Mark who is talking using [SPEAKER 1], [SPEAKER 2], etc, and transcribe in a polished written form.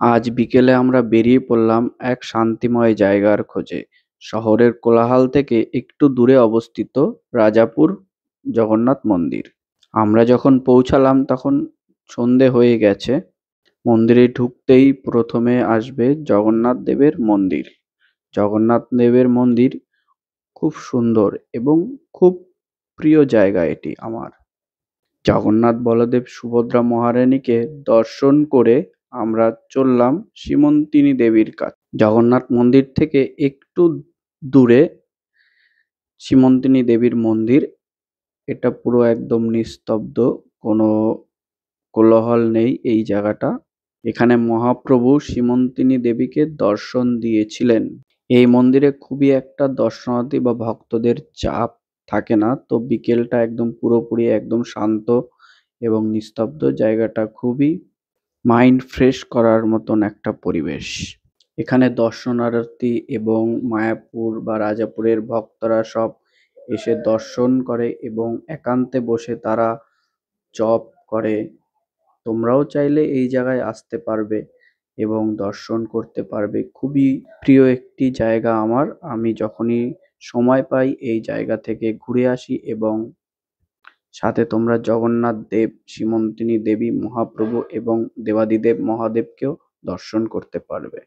[SPEAKER 1] আজ বিকেলে আমরা বেরিয়ে পড়লাম এক শান্তিময় জায়গার খোঁজে। শহরের কোলাহল থেকে একটু দূরে অবস্থিত রাজাপুর জগন্নাথ মন্দির। আমরা যখন পৌঁছালাম তখন সন্ধে হয়ে গেছে। মন্দিরে ঢুকতেই প্রথমে আসবে জগন্নাথ দেবের মন্দির। জগন্নাথ দেবের মন্দির খুব সুন্দর এবং খুব প্রিয় জায়গা এটি আমার। জগন্নাথ বলদেব সুভদ্রা মহারানীকে দর্শন করে আমরা চললাম সীমন্তিনী দেবীর কাছে। জগন্নাথ মন্দির থেকে একটু দূরে সীমন্তিনী দেবীর মন্দির। এটা পুরো একদম নিস্তব্ধ, কোনো কোলাহল নেই এই জায়গাটা। এখানে মহাপ্রভু সীমন্তিনী দেবীকে দর্শন দিয়েছিলেন। এই মন্দিরে খুবই একটা দর্শনার্থী বা ভক্তদের চাপ থাকে না। তো বিকেলটা একদম পুরোপুরি একদম শান্ত এবং নিস্তব্ধ। জায়গাটা খুবই মাইন্ড ফ্রেশ করার মতন একটা পরিবেশ। এখানে দর্শনার্থী এবং মায়াপুর বা রাজাপুরের ভক্তরা সব এসে দর্শন করে এবং একান্তে বসে তারা জপ করে। তোমরাও চাইলে এই জায়গায় আসতে পারবে এবং দর্শন করতে পারবে। খুবই প্রিয় একটি জায়গা আমার। আমি যখনই সময় পাই এই জায়গা থেকে ঘুরে আসি এবং সাথে তোমরা জগন্নাথ দেব, সীমন্তিনী দেবী, মহাপ্রভু এবং দেবাদিদেব মহাদেবকেও দর্শন করতে পারবে।